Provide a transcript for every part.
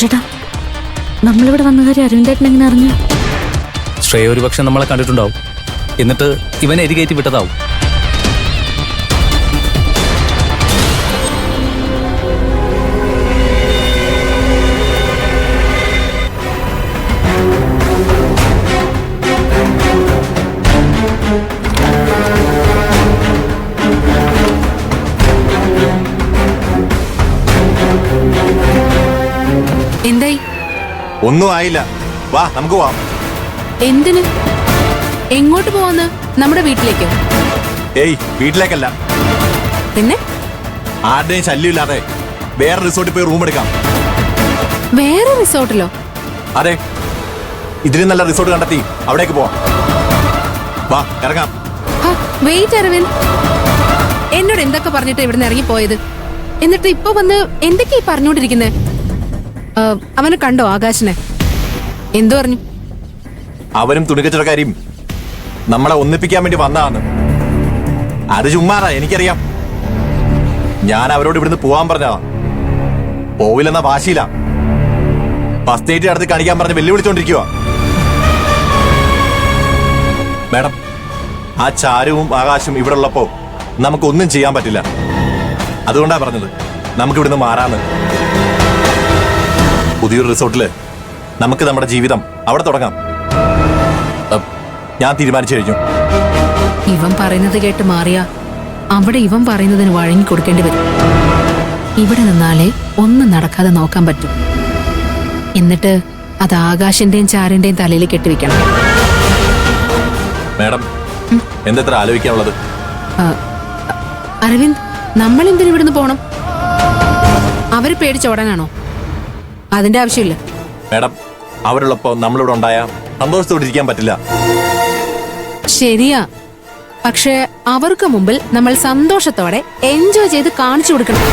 ചേട്ടാ, നമ്മളിവിടെ വന്ന കാര്യം അരവിന്ദേട്ടൻ എങ്ങനെ അറിഞ്ഞു? ശ്രേയ ഒരു പക്ഷെ നമ്മളെ കണ്ടിട്ടുണ്ടാവും. എന്നിട്ട് ഇവനെ എരികേറ്റി വിട്ടതാവും. എന്തായി? ഒന്നും ആയില്ല. വാ നമുക്ക് പോവാം. എന്തിന്? എങ്ങോട്ട് പോവാന്ന്? നമ്മുടെ വീട്ടിലേക്കോ? ഏയ്, വീട്ടിലേക്കല്ല. പിന്നെ ആരുടെയും ശല്യമില്ലാതെ വേറെ റിസോർട്ടിൽ പോയി റൂം എടുക്കാം. വേറെ റിസോർട്ടിലോ? അതെ, ഇതിലും നല്ല റിസോർട്ട് കണ്ടെത്തി അവിടേക്ക് പോവാം. വാ ഇറങ്ങാം. വെയിറ്റ് അരവിന്ദ്, എന്നോട് എന്തൊക്കെ പറഞ്ഞിട്ട് ഇവിടുന്ന് ഇറങ്ങി പോയത്? എന്നിട്ട് ഇപ്പൊ വന്ന് എന്തൊക്കെയാ പറഞ്ഞോണ്ടിരിക്കുന്നേ? അവനെ കണ്ടോ ആകാശനെ? എന്തു പറഞ്ഞു? അവരും തുണിക്കച്ചവടക്കാരിയും നമ്മളെ ഒന്നിപ്പിക്കാൻ വേണ്ടി വന്നതാണ്. അത് ചുമ്മാറാ, എനിക്കറിയാം. ഞാൻ അവരോട് ഇവിടുന്ന് പോവാൻ പറഞ്ഞതാ. പോവില്ലെന്ന വാശിയില്ല. ഫസ്റ്റ് നൈറ്റ് അടുത്ത് കാണിക്കാൻ പറഞ്ഞ് വെല്ലുവിളിച്ചോണ്ടിരിക്കുക. മാഡം, ആ ചാരുവും ആകാശും ഇവിടെ ഉള്ളപ്പോ നമുക്കൊന്നും ചെയ്യാൻ പറ്റില്ല. അതുകൊണ്ടാ പറഞ്ഞത് നമുക്ക് ഇവിടുന്ന് മാറാന്ന്. പുതിയൊരു റിസോർട്ടില് നമുക്ക് നമ്മുടെ ജീവിതം അവിടെ തുടങ്ങാം. ഞാൻ തീരുമാനിച്ചു കഴിഞ്ഞു. ഇവൻ പറയുന്നത് കേട്ട് മാറിയാ അവിടെ ഇവൻ പറയുന്നതിന് വഴങ്ങി കൊടുക്കേണ്ടി വരും. ഇവിടെ നിന്നാലേ ഒന്നും നടക്കാതെ നോക്കാൻ പറ്റും. എന്നിട്ട് അത് ആകാശന്റെയും ചാരന്റെയും തലയിൽ കെട്ടിവെക്കണം. മാഡം, എന്തെത്ര ആലോചിക്കാനുള്ളത്? അരവിന്ദ്, നമ്മൾ എന്തിനു ഇവിടുന്ന് പോണം? അവര് പേടിച്ചോടാനാണോ? അതിന്റെ ആവശ്യമില്ല. മാഡം, അവരുള്ളപ്പോ നമ്മളിവിടെ ഉണ്ടായ സന്തോഷത്തോടെ ഇരിക്കാൻ പറ്റില്ല. ശരിയാ, പക്ഷെ അവർക്ക് മുമ്പിൽ നമ്മൾ സന്തോഷത്തോടെ എൻജോയ് ചെയ്ത് കാണിച്ചു കൊടുക്കണം.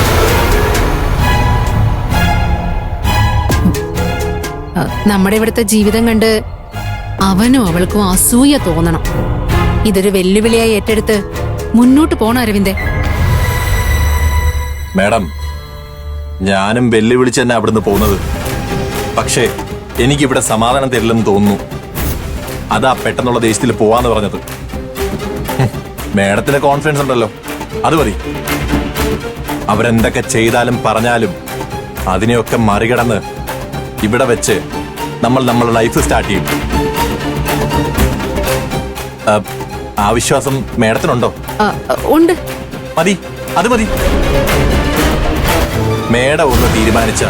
നമ്മുടെ ഇവിടുത്തെ ജീവിതം കണ്ട് അവനും അവൾക്കും അസൂയ തോന്നണം. ഇതൊരു വെല്ലുവിളിയായി ഏറ്റെടുത്ത് മുന്നോട്ട് പോണം അരവിന്ദേ. മാഡം, ഞാനും വെല്ലുവിളിച്ച് തന്നെ അവിടുന്ന് പോകുന്നത്. പക്ഷേ എനിക്കിവിടെ സമാധാനം തരില്ലെന്ന് തോന്നുന്നു. അതാ പെട്ടെന്നുള്ള ദേശത്തിൽ പോവാന്ന് പറഞ്ഞത്. മാഡത്തിന് കോൺഫിഡൻസ് ഉണ്ടല്ലോ, അത് മതി. അവരെന്തൊക്കെ ചെയ്താലും പറഞ്ഞാലും അതിനെയൊക്കെ മറികടന്ന് ഇവിടെ വെച്ച് നമ്മളുടെ ലൈഫ് സ്റ്റാർട്ട് ചെയ്യും. ആ വിശ്വാസം മാഡത്തിനുണ്ടോ? ഉണ്ട്. മതി, അത് മതി. മേഡം ഒന്ന് തീരുമാനിച്ച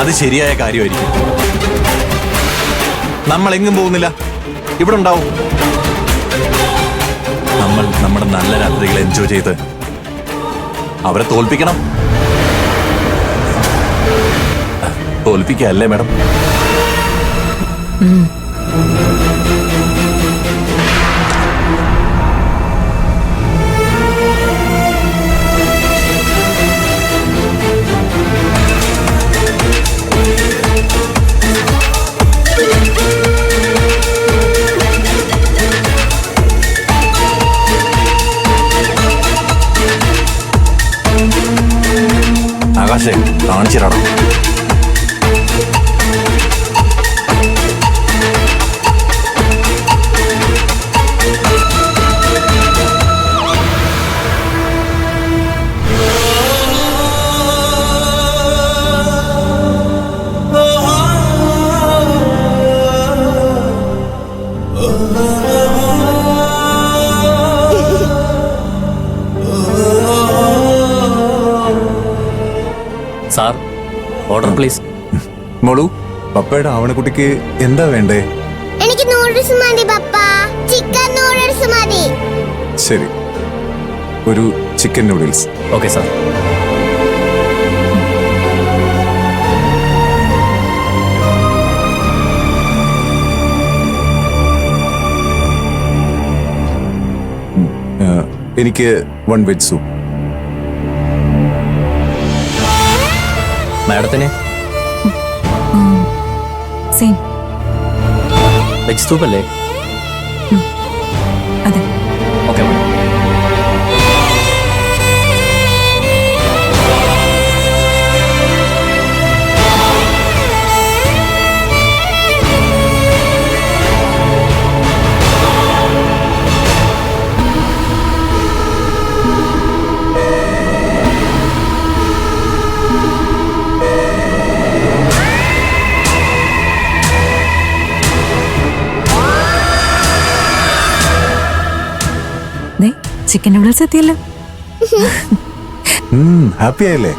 അത് ശരിയായ കാര്യമായിരിക്കും. നമ്മൾ എങ്ങും പോകുന്നില്ല, ഇവിടെ ഉണ്ടാവും. നമ്മൾ നമ്മുടെ നല്ല രാത്രികൾ എൻജോയ് ചെയ്ത് അവരെ തോൽപ്പിക്കണം. തോൽപ്പിക്കല്ലേ മാഡം? ആകാശേ, കാണിച്ചിരാടാ. Sir, order please. മോളു, പപ്പയുടെ ആവണക്കുട്ടിക്ക് എന്താ വേണ്ടേ? എനിക്ക് നൂഡിൽസ് മതി പപ്പ. ചിക്കൻ നൂഡിൽസ് മതി. ശരി, ഒരു ചിക്കൻ നൂഡിൽസ്. Okay sir. എനിക്ക് 1 വെജ് സൂപ്പ്. മാഡത്തിന് സെയിം. വെജ് സൂപ്പ് അല്ലേ? അതെ. Okay madam. ചിക്കൻ നൂഡിൽസ് എത്തിയല്ലോ. ഹാപ്പി ആയല്ലേ?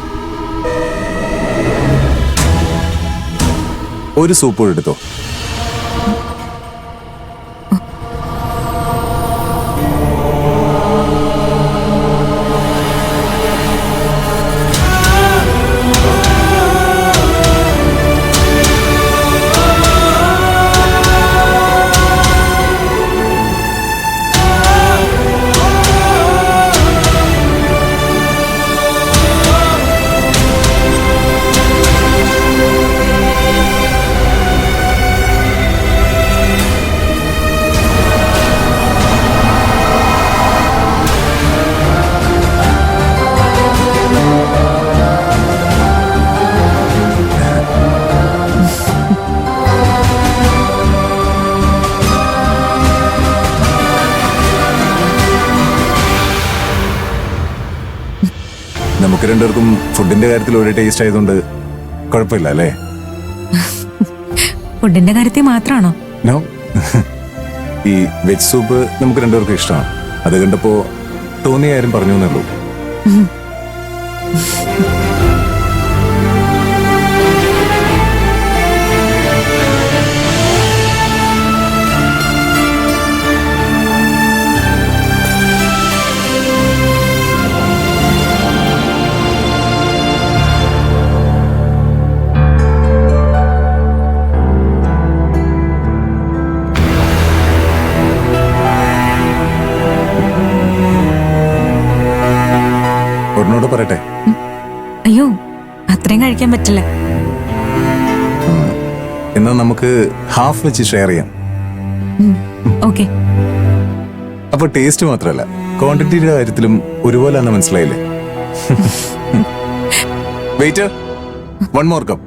ഒരു സൂപ്പ് കൂടെ എടുത്തോ. നമുക്ക് രണ്ടുപേർക്കും ഫുഡിന്റെ കാര്യത്തിൽ ഒരേ ടേസ്റ്റ് ആയതുകൊണ്ട് കുഴപ്പമില്ല അല്ലേ? ഫുഡിന്റെ കാര്യത്തിൽ മാത്രമാണോ? നോ, ഈ വെജ് സൂപ്പ് നമുക്ക് രണ്ടുപേർക്കും ഇഷ്ടമാണ്. അത് കണ്ടപ്പോ തോന്നിയ കാര്യം പറഞ്ഞു എന്നുള്ളൂ. ഒരെണ്ണോട് പറയട്ടെ? അയ്യോ, അത്രയും കഴിക്കാൻ പറ്റില്ല. എന്നാ നമുക്ക് ഹാഫ് വെച്ച് ഷെയർ ചെയ്യാം. ഓക്കെ. അപ്പൊ ടേസ്റ്റ് മാത്രമല്ല, ക്വാണ്ടിറ്റിയുടെ കാര്യത്തിലും ഒരുപോലെ മനസ്സിലായില്ലേ? Waiter, 1 more cup.